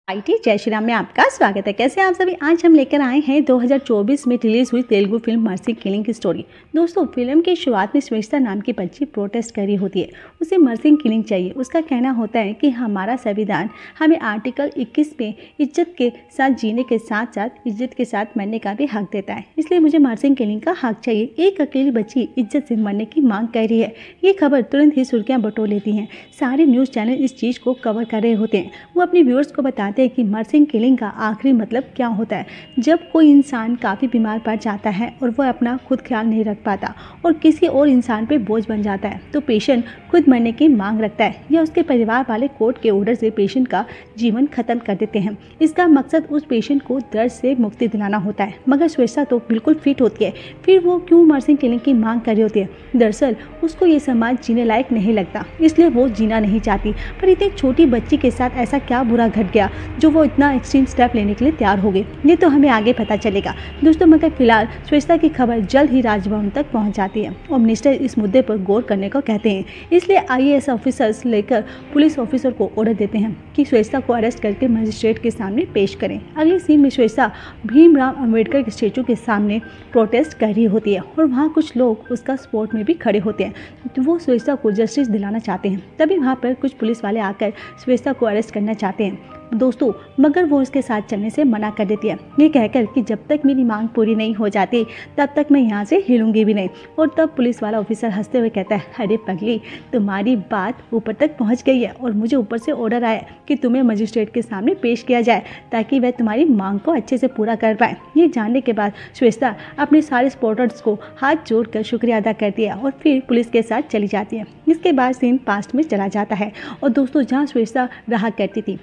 IT जय श्री राम में आपका स्वागत है। कैसे आप सभी? आज हम लेकर आए हैं 2024 में रिलीज हुई तेलुगु फिल्म मर्सी किलिंग की स्टोरी। दोस्तों, फिल्म की शुरुआत में श्वेता नाम की बच्ची प्रोटेस्ट कर रही होती है। उसे मर्सी किलिंग चाहिए। उसका कहना होता है कि हमारा संविधान हमें आर्टिकल 21 में इज्जत के साथ जीने के साथ साथ इज्जत के साथ मरने का भी हक देता है, इसलिए मुझे मर्सी किलिंग का हक चाहिए। एक अकेली बच्ची इज्जत से मरने की मांग कर रही है। ये खबर तुरंत ही सुर्खियां बटोर लेती हैं। सारे न्यूज़ चैनल इस चीज़ को कवर कर रहे होते हैं। वो अपने व्यूअर्स को बताते हैं कि मर्सी किलिंग का आखिरी मतलब क्या होता है। जब कोई इंसान काफ़ी बीमार पड़ जाता है और वह अपना खुद ख्याल नहीं रख पाता और किसी और इंसान पे बोझ बन जाता है, तो पेशेंट खुद मरने की मांग रखता है या उसके परिवार वाले कोर्ट के ऑर्डर से पेशेंट का जीवन खत्म कर देते हैं। इसका मकसद उस पेशेंट को दर्द से मुक्ति दिलाना होता है। मगर श्वेता तो बिल्कुल फिट होती है, फिर वो क्यों मर्सी किलिंग की मांग कर रही होती है? दरअसल उसको ये समाज जीने लायक नहीं लगता, इसलिए वो जीना नहीं चाहती। पर इतनी छोटी बच्ची के साथ ऐसा क्या बुरा घट गया जो वो इतना एक्सट्रीम स्टेप लेने के लिए तैयार हो गई? ये तो हमें आगे पता चलेगा दोस्तों। मगर फिलहाल श्वेता की खबर जल्द ही राजभवन तक पहुंच जाती है और मिनिस्टर इस मुद्दे पर गौर करने को कहते हैं। इसलिए आईएएस ऑफिसर्स लेकर पुलिस ऑफिसर को ऑर्डर देते हैं कि श्वेता को अरेस्ट करके मजिस्ट्रेट के सामने पेश करें। अगली सीन में श्वेता भीमराव अम्बेडकर के स्टेचू के सामने प्रोटेस्ट कर रही होती है और वहाँ कुछ लोग उसका सपोर्ट में भी खड़े होते हैं। तो वो श्वेता को जस्टिस दिलाना चाहते हैं। तभी वहाँ पर कुछ पुलिस वाले आकर श्वेता को अरेस्ट करना चाहते हैं दोस्तों, मगर वो उसके साथ चलने से मना कर देती है, ये कहकर कि जब तक मेरी मांग पूरी नहीं हो जाती तब तक मैं यहाँ से हिलूंगी भी नहीं। और तब पुलिस वाला ऑफिसर हंसते हुए कहता है, अरे पगली, तुम्हारी बात ऊपर तक पहुँच गई है और मुझे ऊपर से ऑर्डर आया कि तुम्हें मजिस्ट्रेट के सामने पेश किया जाए ताकि वह तुम्हारी मांग को अच्छे से पूरा कर पाए। ये जानने के बाद श्वेता अपने सारे सपोर्टर्स को हाथ जोड़कर शुक्रिया अदा करती है और फिर पुलिस के साथ चली जाती है। इसके बाद सीन पास्ट में चला जाता है और दोस्तों, जहाँ श्वेता रहा करती थी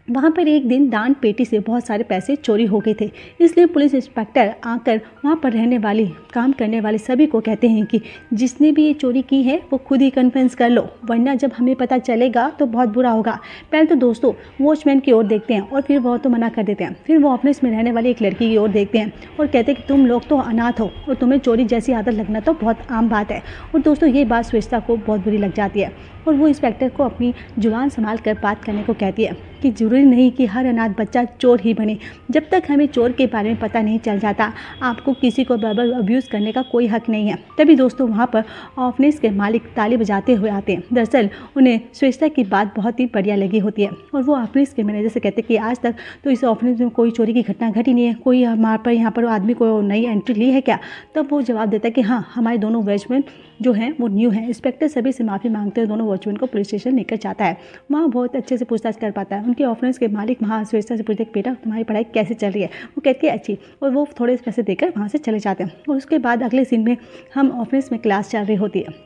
वहाँ पर एक दिन दान पेटी से बहुत सारे पैसे चोरी हो गए थे। इसलिए पुलिस इंस्पेक्टर आकर वहाँ पर रहने वाली काम करने वाले सभी को कहते हैं कि जिसने भी ये चोरी की है वो खुद ही कन्फेस कर लो, वरना जब हमें पता चलेगा तो बहुत बुरा होगा। पहले तो दोस्तों वॉचमैन की ओर देखते हैं और फिर वो तो मना कर देते हैं। फिर वो ऑफिस में रहने वाली एक लड़की की ओर देखते हैं और कहते हैं कि तुम लोग तो अनाथ हो और तुम्हें चोरी जैसी आदत लगना तो बहुत आम बात है। और दोस्तों, ये बात श्वेता को बहुत बुरी लग जाती है और वो इंस्पेक्टर को अपनी जुबान संभाल कर बात करने को कहती है कि ज़रूरी नहीं कि हर अनाथ बच्चा चोर ही बने। जब तक हमें चोर के बारे में पता नहीं चल जाता, आपको किसी को वर्बल अब्यूज़ करने का कोई हक नहीं है। तभी दोस्तों वहाँ पर ऑफिस के मालिक ताली बजाते हुए आते हैं। दरअसल उन्हें श्वेता की बात बहुत ही बढ़िया लगी होती है और वो ऑफिस के मैनेजर से कहते हैं कि आज तक तो इस ऑफिस में कोई चोरी की घटना घटी नहीं है, कोई हमारे पर यहाँ पर आदमी को नई एंट्री ली है क्या? तब वो जवाब देता है कि हाँ, हमारे दोनों वॉचमैन जो हैं वो न्यू हैं। इंस्पेक्टर सभी से माफ़ी मांगते हुए दोनों वॉचमैन को पुलिस स्टेशन लेकर जाता है। वहाँ बहुत अच्छे से पूछताछ कर पाता है। उनके ऑफिस के मालिक वहाँ श्वेता से पूछते हैं, बेटा तुम्हारी पढ़ाई कैसे चल रही है? वो कहती है अच्छी, और वो थोड़े पैसे देकर वहाँ से चले जाते हैं। और उसके बाद अगले सीन में हम ऑफिस में क्लास चल रही होती है।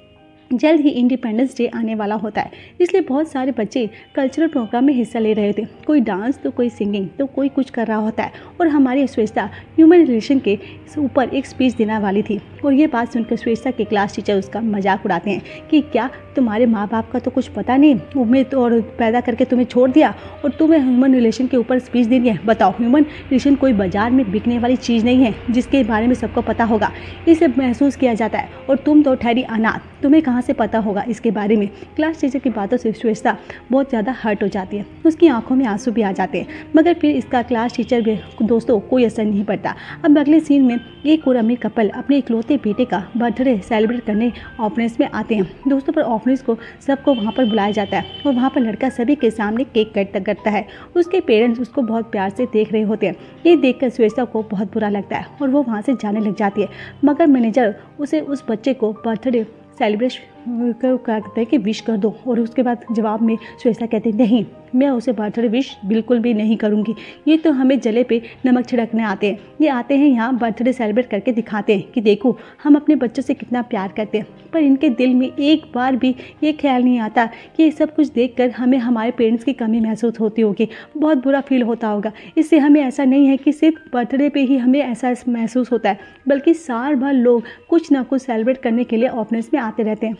जल्द ही इंडिपेंडेंस डे आने वाला होता है, इसलिए बहुत सारे बच्चे कल्चरल प्रोग्राम में हिस्सा ले रहे थे। कोई डांस तो कोई सिंगिंग तो कोई कुछ कर रहा होता है। और हमारी श्वेता ह्यूमन रिलेशन के ऊपर एक स्पीच देने वाली थी और ये बात सुनकर श्वेता के क्लास टीचर उसका मजाक उड़ाते हैं कि क्या तुम्हारे माँ बाप का तो कुछ पता नहीं, उम्मीद तो और पैदा करके तुम्हें छोड़ दिया और तुम्हें ह्यूमन रिलेशन के ऊपर स्पीच देनी है? बताओ, ह्यूमन रिलेशन कोई बाजार में बिकने वाली चीज़ नहीं है जिसके बारे में सबको पता होगा, इसे महसूस किया जाता है। और तुम तो ठहरी अनाथ, तुम्हें कहाँ से पता होगा इसके बारे में? क्लास टीचर की बातों से श्वेता बहुत ज़्यादा हर्ट हो जाती है, उसकी आंखों में आंसू भी आ जाते हैं। मगर फिर इसका क्लास टीचर के दोस्तों कोई असर नहीं पड़ता। अब अगले सीन में एक और अमीर कपल अपने इकलौते बेटे का बर्थडे सेलिब्रेट करने ऑफिस में आते हैं दोस्तों। पर ऑफिस को सबको वहाँ पर बुलाया जाता है और वहाँ पर लड़का सभी के सामने केक कट करता है। उसके पेरेंट्स उसको बहुत प्यार से देख रहे होते हैं। ये देखकर श्वेता को बहुत बुरा लगता है और वो वहाँ से जाने लग जाती है। मगर मैनेजर उसे उस बच्चे को बर्थडे सेलिब्रेशन कहते हैं कि विश कर दो। और उसके बाद जवाब में श्वेता कहती नहीं, मैं उसे बर्थडे विश बिल्कुल भी नहीं करूंगी। ये तो हमें जले पे नमक छिड़कने आते हैं, ये आते हैं यहाँ बर्थडे सेलिब्रेट करके दिखाते हैं कि देखो हम अपने बच्चों से कितना प्यार करते हैं। पर इनके दिल में एक बार भी ये ख्याल नहीं आता कि ये सब कुछ देखकर हमें हमारे पेरेंट्स की कमी महसूस होती होगी, बहुत बुरा फील होता होगा। इससे हमें ऐसा नहीं है कि सिर्फ बर्थडे पे ही हमें ऐसा महसूस होता है, बल्कि साल भर लोग कुछ ना कुछ सेलिब्रेट करने के लिए ऑफिस में आते रहते हैं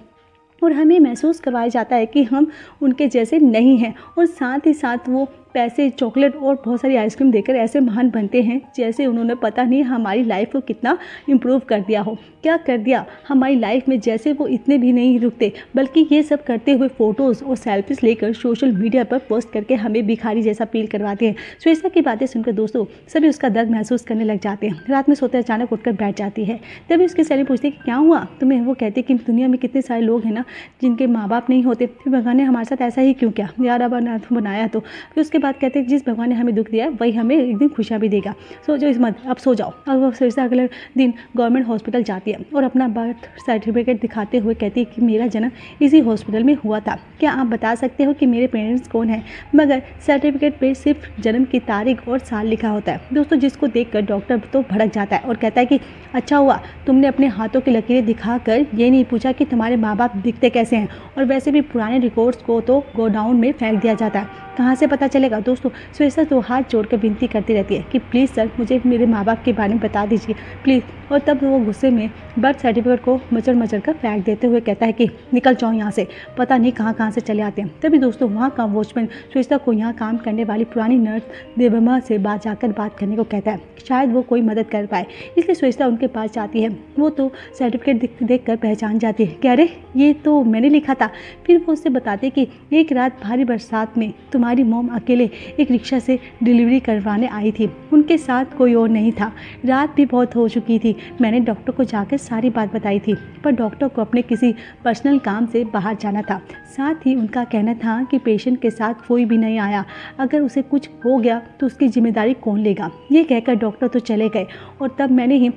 और हमें महसूस करवाया जाता है कि हम उनके जैसे नहीं हैं। और साथ ही साथ वो पैसे, चॉकलेट और बहुत सारी आइसक्रीम देकर ऐसे महान बनते हैं जैसे उन्होंने पता नहीं हमारी लाइफ को कितना इम्प्रूव कर दिया हो, क्या कर दिया हमारी लाइफ में। जैसे वो इतने भी नहीं रुकते, बल्कि ये सब करते हुए फ़ोटोज़ और सेल्फीज लेकर सोशल मीडिया पर पोस्ट करके हमें भिखारी जैसा फील करवाते हैं। श्वेता की बातें सुनकर दोस्तों सभी उसका दर्द महसूस करने लग जाते हैं। रात में सोते अचानक उठकर बैठ जाती है। तभी उसकी सहेली पूछती है कि क्या हुआ तुम्हें। वो कहते कि दुनिया में कितने सारे लोग हैं ना जिनके माँ बाप नहीं होते, फिर भगवान ने हमारे साथ ऐसा ही क्यों किया यार, अब बनाया तो। फिर उसके बाद कहते हैं जिस भगवान ने हमें दुख दिया वही हमें एक दिन खुशियाँ भी देगा, सो जो इस मत अब सो जाओ। और वो श्वेता अगले दिन गवर्नमेंट हॉस्पिटल जाती है और अपना बर्थ सर्टिफिकेट दिखाते हुए कहती है कि मेरा जन्म इसी हॉस्पिटल में हुआ था, क्या आप बता सकते हो कि मेरे पेरेंट्स कौन हैं। मगर सर्टिफिकेट पे सिर्फ जन्म की तारीख और साल लिखा होता है। दोस्तों जिसको देखकर डॉक्टर तो भड़क जाता है और कहता है कि अच्छा हुआ तुमने अपने हाथों की लकीरें दिखाकर ये नहीं पूछा कि तुम्हारे माँ बाप दिखते कैसे हैं, और वैसे भी पुराने रिकॉर्ड्स को तो गोडाउन में फेंक दिया जाता है, कहाँ से पता चलेगा। दोस्तों श्वेता तो हाथ जोड़कर विनती करती रहती है कि प्लीज़ सर मुझे मेरे माँ बाप के बारे में बता दीजिए प्लीज़। और तब वो गुस्से में बर्थ सर्टिफिकेट को मचर कर फेंक देते हुए कहता है कि निकल जाओ यहाँ से, पता नहीं कहाँ से चले आते हैं। तभी दोस्तों वहाँ का वॉचमैन श्वेता को यहाँ काम करने वाली पुरानी नर्स देवमा से जाकर बात करने को कहता है, शायद वो कोई मदद कर पाए। इसलिए श्वेता उनके पास जाती है। वो तो सर्टिफिकेट देख कर पहचान जाती है कि अरे ये तो मैंने लिखा था। फिर वो उससे बताते कि एक रात भारी बरसात में तुम्हारी मॉम अकेले एक रिक्शा से डिलीवरी करवाने आई थी, उनके साथ कोई और नहीं था। रात भी बहुत हो चुकी थी। मैंने डॉक्टर को जाकर सारी बात बताई थी, पर डॉक्टर को अपने किसी पर्सनल काम से बाहर जाना था। साथ ही उनका कहना था कि पेशेंट के साथ कोई भी नहीं आया, अगर उसे कुछ हो गया तो उसकी जिम्मेदारी कौन लेगा। ये कहकर डॉक्टर तो चले गए और तब मैंने ही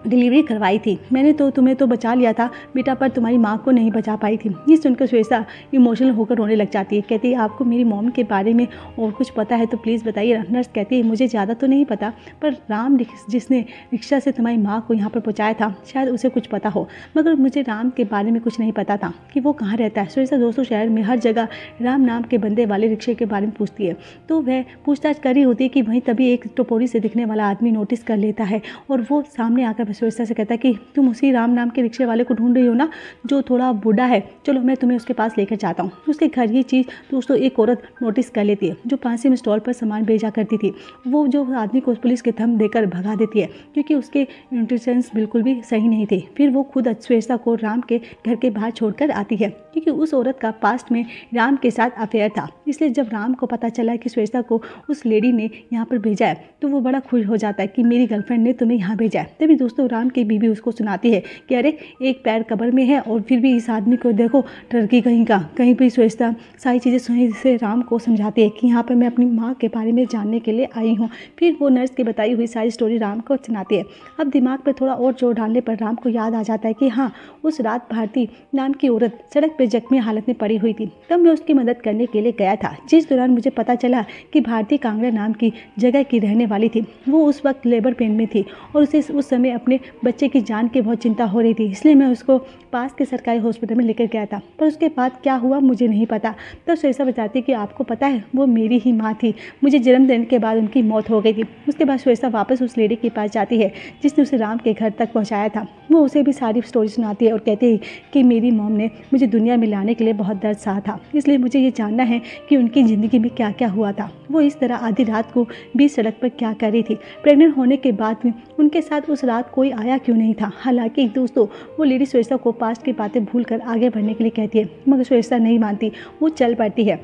डिलीवरी करवाई थी। मैंने तो तुम्हें तो बचा लिया था बेटा, पर तुम्हारी माँ को नहीं बचा पाई थी। ये सुनकर श्वेता इमोशनल होकर रोने लग जाती है। कहती है आपको मेरी मॉम के बारे में और कुछ पता है तो प्लीज़ बताइए। नर्स कहती है मुझे ज़्यादा तो नहीं पता, पर राम जिसने रिक्शा से तुम्हारी माँ को यहाँ पर पहुँचाया था शायद उसे कुछ पता हो, मगर मुझे राम के बारे में कुछ नहीं पता था कि वो कहाँ रहता है। श्वेता दोस्तों शहर में हर जगह राम नाम के बंदे वाले रिक्शे के बारे में पूछती है, तो वह पूछताछ कर रही होती है कि वहीं तभी एक टपोरी से दिखने वाला आदमी नोटिस कर लेता है और वो सामने आकर श्वेता से कहता है कि तुम उसी राम नाम के रिक्शे वाले को ढूंढ रही हो ना, जो थोड़ा बूढ़ा है, चलो मैं तुम्हें उसके पास लेकर जाता हूँ। उसके घर ये चीज़ दोस्तों एक औरत नोटिस कर लेती है जो पास में स्टॉल पर सामान भेजा करती थी। वो जो आदमी को पुलिस के थंब देकर भगा देती है क्योंकि उसके इंटेंशंस बिल्कुल भी सही नहीं थे। फिर वो खुद श्वेता को राम के घर के बाहर छोड़कर आती है क्योंकि उस औरत का पास्ट में राम के साथ अफेयर था। इसलिए जब राम को पता चला कि श्वेता को उस लेडी ने यहाँ पर भेजा है तो वो बड़ा खुश हो जाता है कि मेरी गर्लफ्रेंड ने तुम्हें यहाँ भेजा है। तभी दोस्तों राम की बीवी उसको सुनाती है कि अरे एक पैर कब्र में है और फिर भी इस आदमी को देखो, टर्की कहीं भी। श्वेता सारी चीज़ें सुनी से राम को समझाती है कि यहाँ पर मैं अपनी माँ के बारे में जानने के लिए आई हूँ। फिर वो नर्स की बताई हुई सारी स्टोरी राम को सुनाती है। अब दिमाग पर थोड़ा और जोर डालने पर राम को याद आ जाता है कि हाँ उस रात भारती नाम की औरत सड़क पर जख्मी हालत में पड़ी हुई थी, तब मैं उसकी मदद करने के लिए गया था। जिस दौरान मुझे पता चला कि भारती कांगड़ा नाम की जगह की रहने वाली थी। वो उस वक्त लेबर पेन में थी और उसे उस समय अपने बच्चे की जान की बहुत चिंता हो रही थी, इसलिए मैं उसको पास के सरकारी हॉस्पिटल में लेकर गया था। पर उसके बाद क्या हुआ मुझे नहीं पता। तब श्वेता बताती कि आपको पता है वो मेरी ही माँ थी, मुझे जन्म देने के बाद उनकी मौत हो गई थी। उसके बाद श्वेता वापस उस लेडी के पास जाती है जिसने उसे राम के घर तक पहुँचाया था। वो उसे भी सारी स्टोरी सुनाती है और कहती है कि मेरी मॉम ने मुझे दुनिया में लाने के लिए बहुत दर्द सहा था, इसलिए मुझे ये जानना है कि उनकी ज़िंदगी में क्या क्या हुआ था। वो इस तरह आधी रात को बीच सड़क पर क्या कर रही थी, प्रेग्नेंट होने के बाद भी उनके साथ उस रात कोई आया क्यों नहीं था। हालांकि दोस्तों वो लेडी श्वेता को पास्ट की बातें भूलकर आगे बढ़ने के लिए कहती है, मगर श्वेता नहीं मानती। वो चल पड़ती है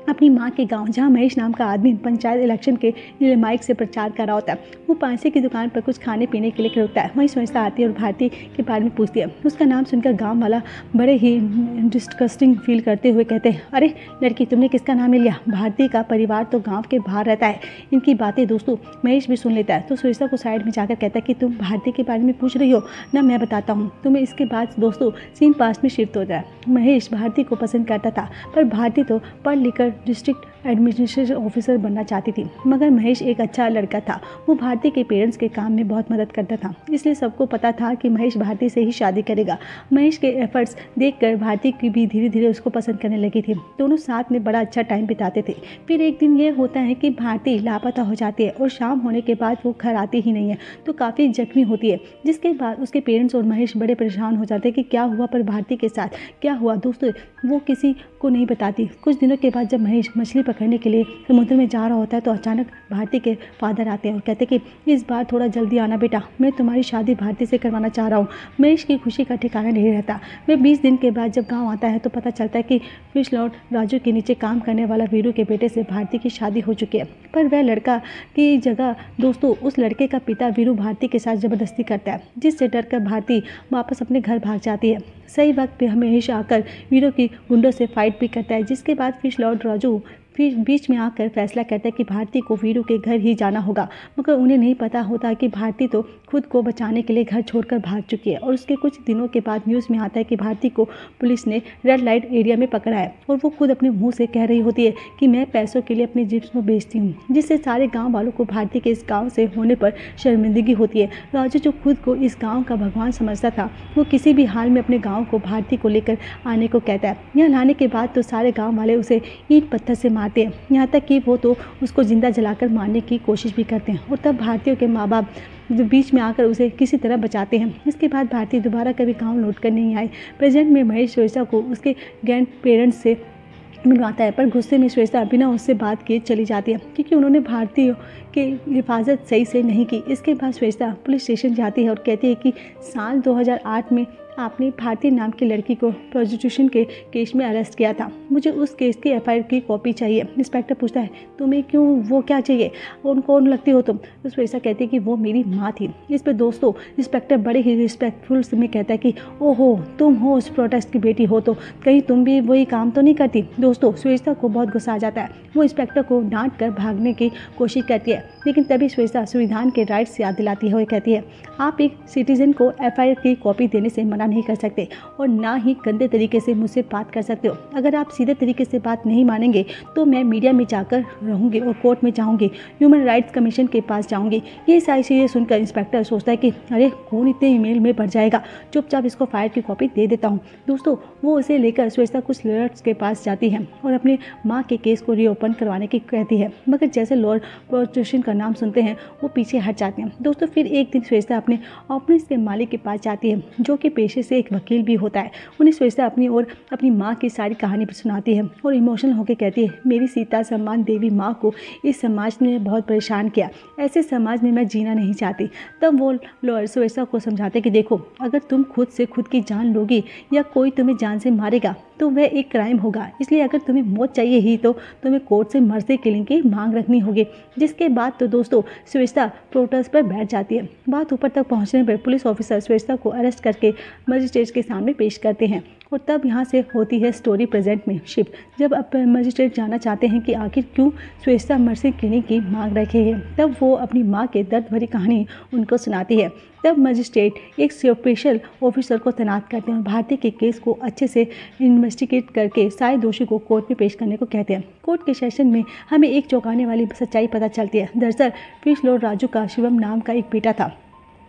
अपनी माँ के गांव, जहाँ महेश नाम का आदमी पंचायत इलेक्शन के लिए माइक से प्रचार कर रहा होता है। वो पासे की दुकान पर कुछ खाने पीने के लिए रुकता है। वहीं श्वेता आती है और भारती के बारे में पूछती है। उसका नाम सुनकर गांव वाला बड़े ही डिस्कस्टिंग फील करते हुए कहते हैं, अरे लड़की तुमने किसका नाम ले लिया, भारती का परिवार तो गाँव के बाहर रहता है। इनकी बातें दोस्तों महेश भी सुन लेता है तो श्वेता को साइड में जाकर कहता है कि तुम भारती के बारे में पूछ रही हो ना, मैं बताता हूँ तुम्हें। इसके बाद दोस्तों सीन पास्ट में शिफ्ट होता है। महेश भारती को पसंद करता था, पर भारती तो पढ़ लिखकर डिस्ट्रिक्ट एडमिनिस्ट्रेशन ऑफिसर बनना चाहती थी। मगर महेश एक अच्छा लड़का था, वो भारती के पेरेंट्स के काम में बहुत मदद करता था, इसलिए सबको पता था कि महेश भारती से ही शादी करेगा। महेश के एफर्ट्स देखकर भारती की भी धीरे धीरे उसको पसंद करने लगी थी। दोनों साथ में बड़ा अच्छा टाइम बिताते थे। फिर एक दिन ये होता है कि भारती लापता हो जाती है और शाम होने के बाद वो घर आती ही नहीं है, तो काफ़ी जख्मी होती है। जिसके बाद उसके पेरेंट्स और महेश बड़े परेशान हो जाते हैं कि क्या हुआ, पर भारती के साथ क्या हुआ दोस्तों वो किसी को नहीं बताती। कुछ दिनों के बाद जब महेश मछली पकड़ने के लिए समुद्र में जा रहा होता है तो अचानक भारती के फादर आते हैं और कहते हैं कि इस बार थोड़ा जल्दी आना बेटा, मैं तुम्हारी शादी भारती से करवाना चाह रहा हूँ। महेश की खुशी का ठिकाना नहीं रहता। वह 20 दिन के बाद जब गाँव आता है तो पता चलता है कि फिश लॉर्ड राजू के नीचे काम करने वाला वीरू के बेटे से भारती की शादी हो चुकी है। पर वह लड़का की जगह दोस्तों उस लड़के का पिता वीरू भारती के साथ ज़बरदस्ती करता है, जिससे डरकर भारती वापस अपने घर भाग जाती है। सही वक्त पे हमेश आकर वीरू की गुंडों से फाइट भी करता है, जिसके बाद फिश लॉर्ड राजू फिर बीच में आकर फैसला करता है कि भारती को वीरू के घर ही जाना होगा। मगर उन्हें नहीं पता होता कि भारती तो खुद को बचाने के लिए घर छोड़कर भाग चुकी है। और उसके कुछ दिनों के बाद न्यूज़ में आता है कि भारती को पुलिस ने रेड लाइट एरिया में पकड़ा है और वो खुद अपने मुंह से कह रही होती है कि मैं पैसों के लिए अपने जिस्म को बेचती हूँ, जिससे सारे गाँव वालों को भारती के इस गाँव से होने पर शर्मिंदगी होती है। राजू जो खुद को इस गाँव का भगवान समझता था, वो किसी भी हाल में अपने गाँव को भारती को लेकर आने को कहता है। यहाँ लाने के बाद तो सारे गाँव वाले उसे ईंट पत्थर से मारते हैं, यहाँ तक कि वो तो उसको जिंदा जलाकर मारने की कोशिश भी करते हैं। और तब भारतीयों के माँ बाप जो बीच में आकर उसे किसी तरह बचाते हैं। इसके बाद भारती दोबारा कभी गांव लौट कर नहीं आई। प्रेजेंट में महेश श्वेता को उसके ग्रैंड पेरेंट्स से मिलवाता है, पर गुस्से में श्वेता बिना उससे बात किए चली जाती है क्योंकि उन्होंने भारतीयों की हिफाजत सही से नहीं की। इसके बाद श्वेता पुलिस स्टेशन जाती है और कहती है कि साल 2008 में आपने भारती नाम की लड़की को प्रोस्टिट्यूशन के केस में अरेस्ट किया था। मुझे उस केस की एफआईआर की कॉपी चाहिए। इंस्पेक्टर पूछता है तुम्हें क्यों, वो क्या चाहिए, उन कौन लगती हो तुम? तो श्वेता कहती है कि वो मेरी माँ थी। इस पर दोस्तों इंस्पेक्टर बड़े ही रिस्पेक्टफुल में कहता है कि ओहो तुम हो उस प्रोटेस्ट की बेटी हो तो कहीं तुम भी वही काम तो नहीं करती। दोस्तों श्वेता को बहुत गुस्सा आ जाता है। वो इंस्पेक्टर को डांट कर भागने की कोशिश करती है, लेकिन तभी श्वेता संविधान के राइट्स याद दिलाती है और कहती है आप एक सिटीजन को एफआईआर की कॉपी देने से मना नहीं कर सकते और ना ही गंदे तरीके से मुझसे बात कर सकते हो। अगर आप सीधे तरीके से बात नहीं मानेंगे तो मैं मीडिया में जाकर रहूंगी और कोर्ट में जाऊंगी, ह्यूमन राइट्स कमीशन के पास जाऊंगी। ये सारी चीज़ें सुनकर इंस्पेक्टर सोचता है कि अरे कौन इतने ईमेल में बढ़ जाएगा, चुपचाप इसको फायर की कॉपी दे देता हूँ। दोस्तों वो उसे लेकर श्वेता कुछ लॉयर्स के पास जाती है और अपने माँ के केस को रीओपन करवाने की कहती है, मगर जैसे लॉर्ड प्रोस्टिट्यूशन का नाम सुनते हैं वो पीछे हट जाते हैं। दोस्तों फिर एक दिन श्वेता अपने ऑफिस के मालिक के पास जाती है जो कि पेशे से एक वकील भी होता है। उन्हें श्वेता अपनी और अपनी माँ की सारी कहानी भी सुनाती है और इमोशनल होकर कहती है मेरी सीता सम्मान देवी माँ को इस समाज ने बहुत परेशान किया, ऐसे समाज में मैं जीना नहीं चाहती। तब वो लॉयर श्वेता को समझाते कि देखो अगर तुम खुद से खुद की जान लोगी या कोई तुम्हें जान से मारेगा तो वह एक क्राइम होगा, इसलिए अगर तुम्हें मौत चाहिए ही तो तुम्हें कोर्ट से मर्सी किलिंग की मांग रखनी होगी। जिसके बाद तो दोस्तों श्वेता प्रोटेस्ट पर बैठ जाती है। बात ऊपर तक पहुंचने पर पुलिस ऑफिसर श्वेता को अरेस्ट करके मजिस्ट्रेट के सामने पेश करते हैं और तब यहाँ से होती है स्टोरी प्रेजेंट में शिफ्ट, जब अब मजिस्ट्रेट जानना चाहते हैं कि आखिर क्यों श्वेता मर्सी किलिंग की मांग रखे हैं। तब वो अपनी माँ के दर्द भरी कहानी उनको सुनाती है। तब मजिस्ट्रेट एक स्पेशल ऑफिसर को तैनात करते हैं और भारती के केस को अच्छे से इन्वेस्टिगेट करके सारे दोषी को कोर्ट में पेश करने को कहते हैं। कोर्ट के सेशन में हमें एक चौंकाने वाली सच्चाई पता चलती है। दरअसल फिश लॉर्ड राजू का शिवम नाम का एक बेटा था।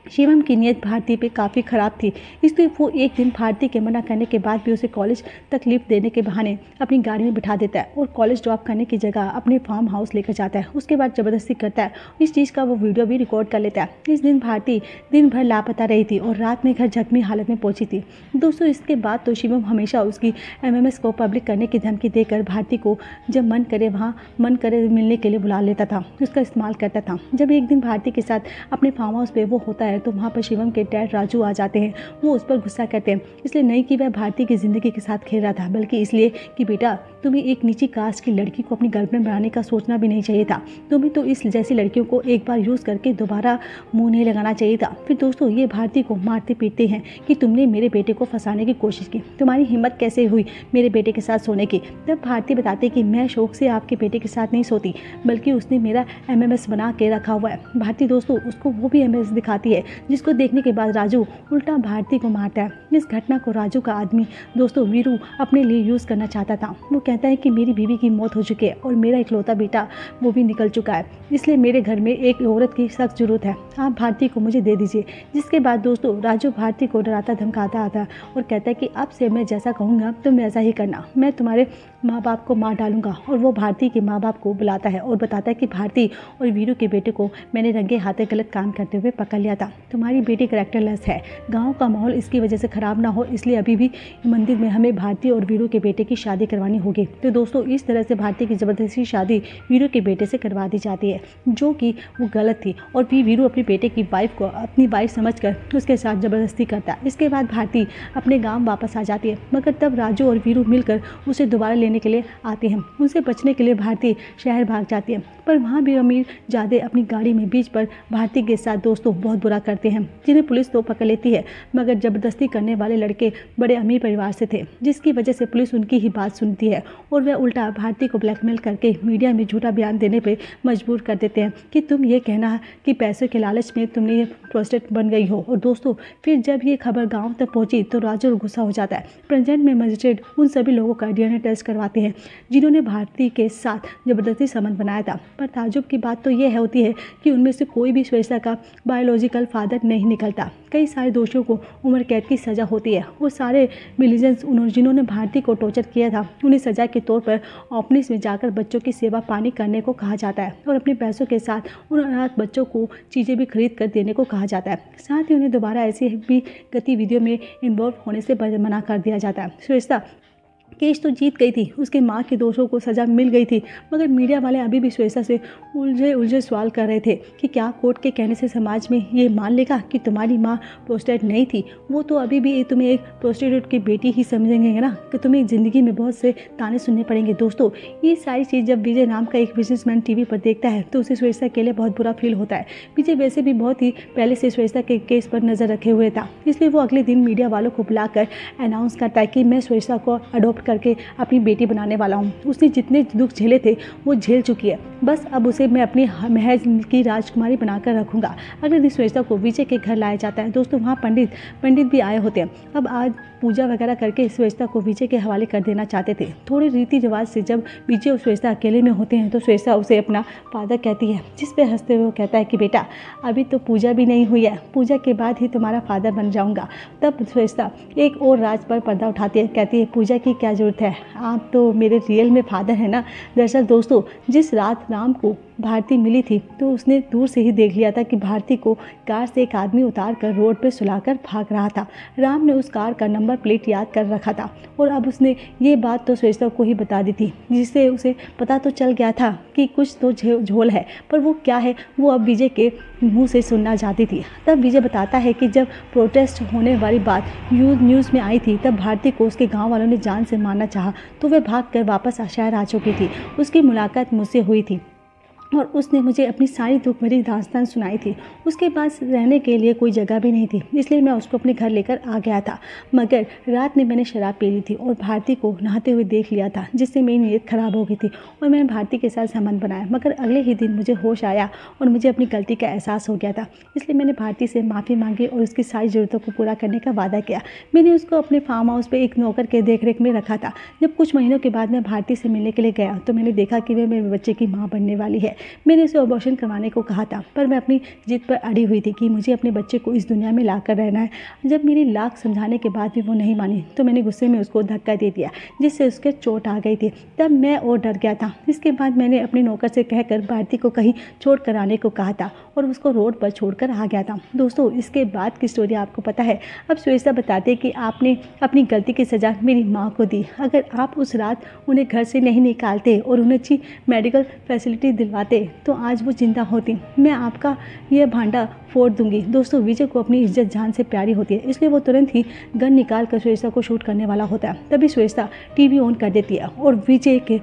शिवम की नीयत भारती पे काफ़ी ख़राब थी, इसलिए वो एक दिन भारती के मना करने के बाद भी उसे कॉलेज तकलीफ देने के बहाने अपनी गाड़ी में बिठा देता है और कॉलेज ड्रॉप करने की जगह अपने फार्म हाउस लेकर जाता है। उसके बाद ज़बरदस्ती करता है। इस चीज़ का वो वीडियो भी रिकॉर्ड कर लेता है। इस दिन भारती दिन भर लापता रही थी और रात में घर जख्मी हालत में पहुंची थी। दोस्तों इसके बाद तो शिवम हमेशा उसकी MMS को पब्लिक करने की धमकी देकर भारती को जब मन करे वहाँ मन करे मिलने के लिए बुला लेता था, उसका इस्तेमाल करता था। जब एक दिन भारती के साथ अपने फार्म हाउस पे वो होता है तो वहाँ पर शिवम के डैड राजू आ जाते हैं। वो उस पर गुस्सा करते हैं, इसलिए नहीं कि वह भारती की ज़िंदगी के साथ खेल रहा था, बल्कि इसलिए कि बेटा तुम्हें एक नीची कास्ट की लड़की को अपनी गर्लफ्रेंड बनाने का सोचना भी नहीं चाहिए था। तुम्हें तो इस जैसी लड़कियों को एक बार यूज़ करके दोबारा मुंह नहीं लगाना चाहिए था। फिर दोस्तों ये भारती को मारते पीटते हैं कि तुमने मेरे बेटे को फंसाने की कोशिश की, तुम्हारी हिम्मत कैसे हुई मेरे बेटे के साथ सोने की। तब भारती बताते कि मैं शौक से आपके बेटे के साथ नहीं सोती, बल्कि उसने मेरा MMS बना के रखा हुआ है। भारती दोस्तों उसको वो भी MMS दिखाती है, जिसको देखने के बाद राजू उल्टा भारती को मारता है। इस घटना को राजू का आदमी दोस्तों वीरू अपने लिए यूज़ करना चाहता था। वो कहता है कि मेरी बीवी की मौत हो चुकी है और मेरा इकलौता बेटा वो भी निकल चुका है, इसलिए मेरे घर में एक औरत की सख्त जरूरत है, आप भारती को मुझे दे दीजिए। जिसके बाद दोस्तों राजू भारती को डराता धमकाता आता और कहता है कि अब से मैं जैसा कहूँगा तुम वैसा ही करना, मैं तुम्हारे माँ बाप को मार डालूंगा। और वो भारती के माँ बाप को बुलाता है और बताता है कि भारती और वीरू के बेटे को मैंने रंगे हाथे गलत काम करते हुए पकड़ लिया था। तुम्हारी बेटी कैरेक्टरलेस है, गांव का माहौल इसकी वजह से ख़राब ना हो, इसलिए अभी भी मंदिर में हमें भारती और वीरू के बेटे की शादी करवानी होगी। तो दोस्तों इस तरह से भारती की ज़बरदस्ती शादी वीरू के बेटे से करवा दी जाती है, जो कि वो गलत थी। और फिर वीरू अपने बेटे की वाइफ को अपनी वाइफ समझकर उसके साथ ज़बरदस्ती करता है। इसके बाद भारती अपने गाँव वापस आ जाती है, मगर तब राजू और वीरू मिलकर उसे दोबारा लेने के लिए आते हैं। उनसे बचने के लिए भारती शहर भाग जाती है, पर वहाँ भी अमीर जादे अपनी गाड़ी में बीच पर भारती के साथ दोस्तों बहुत बुरा करते हैं, जिन्हें पुलिस तो पकड़ लेती है, मगर ज़बरदस्ती करने वाले लड़के बड़े अमीर परिवार से थे, जिसकी वजह से पुलिस उनकी ही बात सुनती है और वह उल्टा भारती को ब्लैकमेल करके मीडिया में झूठा बयान देने पर मजबूर कर देते हैं कि तुम ये कहना कि पैसों के लालच में तुमने ये प्रोस्टिट्यूट बन गई हो। और दोस्तों फिर जब ये खबर गाँव तक पहुँची तो राजू गुस्सा हो जाता है। प्रेजेंट में मजिस्ट्रेट उन सभी लोगों का डीएनए टेस्ट करवाते हैं जिन्होंने भारती के साथ ज़बरदस्ती संबंध बनाया था, पर ताजुब की बात तो ये होती है कि उनमें से कोई भी श्वेता का बायोलॉजिकल फादर नहीं निकलता। कई सारे दोषियों को उम्र कैद की सज़ा होती है। वो सारे मिलिजेंस जिन्होंने भारती को टॉर्चर किया था, उन्हें सज़ा के तौर पर ऑफिस में जाकर बच्चों की सेवा पानी करने को कहा जाता है और अपने पैसों के साथ उन अनाथ बच्चों को चीज़ें भी खरीद कर देने को कहा जाता है। साथ ही उन्हें दोबारा ऐसी भी गतिविधियों में इन्वॉल्व होने से मना कर दिया जाता है। श्वेता केस तो जीत गई थी, उसके माँ के दोषों को सज़ा मिल गई थी, मगर मीडिया वाले अभी भी श्वेता से उलझे सवाल कर रहे थे कि क्या कोर्ट के कहने से समाज में ये मान लेगा कि तुम्हारी माँ प्रोस्टिट्यूट नहीं थी। वो तो अभी भी तुम्हें एक प्रोस्टिट्यूट की बेटी ही समझेंगे ना, कि तुम्हें ज़िंदगी में बहुत से ताने सुनने पड़ेंगे। दोस्तों ये सारी चीज़ जब विजय नाम का एक बिजनेसमैन टीवी पर देखता है तो उसे श्वेता के लिए बहुत बुरा फील होता है। विजय वैसे भी बहुत ही पहले से श्वेता के केस पर नज़र रखे हुए था, इसलिए वो अगले दिन मीडिया वालों को बुलाकर अनाउंस करता है कि मैं श्वेता को अडॉप्ट करके अपनी बेटी बनाने वाला हूँ। उसने जितने दुख झेले थे वो झेल चुकी है, बस अब उसे मैं अपनी महज की राजकुमारी बनाकर रखूँगा। अगले दिन श्वेता को विजय के घर लाया जाता है। दोस्तों वहाँ पंडित भी आए होते हैं। अब आज पूजा वगैरह करके श्वेता को विजय के हवाले कर देना चाहते थे। थोड़े रीति रिवाज से जब विजय और श्वेता अकेले में होते हैं तो श्वेता उसे अपना फादर कहती है, जिस पे हंसते हुए वो कहता है कि बेटा अभी तो पूजा भी नहीं हुई है, पूजा के बाद ही तुम्हारा फादर बन जाऊंगा। तब श्वेता एक और राज पर पर्दा उठाती है, कहती है पूजा की क्या ज़रूरत है, आप तो मेरे रियल में फादर है ना। दरअसल दोस्तों जिस रात राम को भारती मिली थी तो उसने दूर से ही देख लिया था कि भारती को कार से एक आदमी उतार कर रोड पर सुलाकर भाग रहा था। राम ने उस कार का नंबर प्लेट याद कर रखा था और अब उसने ये बात तो श्वेता को ही बता दी थी, जिससे उसे पता तो चल गया था कि कुछ तो झोल है, पर वो क्या है वो अब विजय के मुंह से सुनना चाहती थी। तब विजय बताता है कि जब प्रोटेस्ट होने वाली बात न्यूज़ में आई थी तब भारती को उसके गाँव वालों ने जान से मारना चाहा तो वह भाग कर वापस शहर आ चुकी थी। उसकी मुलाकात मुझसे हुई थी और उसने मुझे अपनी सारी दुख भरी दास्तान सुनाई थी। उसके पास रहने के लिए कोई जगह भी नहीं थी, इसलिए मैं उसको अपने घर लेकर आ गया था, मगर रात में मैंने शराब पी ली थी और भारती को नहाते हुए देख लिया था, जिससे मेरी नीयत ख़राब हो गई थी और मैंने भारती के साथ संबंध बनाया। मगर अगले ही दिन मुझे होश आया और मुझे अपनी गलती का एहसास हो गया था, इसलिए मैंने भारती से माफ़ी मांगी और उसकी सारी ज़रूरतों को पूरा करने का वादा किया। मैंने उसको अपने फार्म हाउस पर एक नौकर के देखरेख में रखा था। जब कुछ महीनों के बाद मैं भारती से मिलने के लिए गया तो मैंने देखा कि वह मेरे बच्चे की माँ बनने वाली है। मैंने उसे अबॉर्शन करवाने को कहा था, पर मैं अपनी जिद पर अड़ी हुई थी कि मुझे अपने बच्चे को इस दुनिया में ला कर रहना है। जब मेरी लाख समझाने के बाद भी वो नहीं मानी तो मैंने गुस्से में उसको धक्का दे दिया, जिससे उसके चोट आ गई थी। तब मैं और डर गया था। इसके बाद मैंने अपने नौकर से कहकर भारती को कहीं छोड़ कर आने को कहा था और उसको रोड पर छोड़कर आ गया था। दोस्तों इसके बाद की स्टोरी आपको पता है। अब श्वेता बताते हैं कि आपने अपनी गलती की सज़ा मेरी माँ को दी। अगर आप उस रात उन्हें घर से नहीं निकालते और उन्हें अच्छी मेडिकल फैसिलिटी दिलवाते तो आज वो जिंदा होती। मैं आपका यह भांडा फोड़ दूंगी। दोस्तों विजय को अपनी इज्जत जान से प्यारी होती है, इसलिए वो तुरंत ही गन निकाल कर श्वेता को शूट करने वाला होता है। तभी श्वेता टीवी ऑन कर देती है और विजय के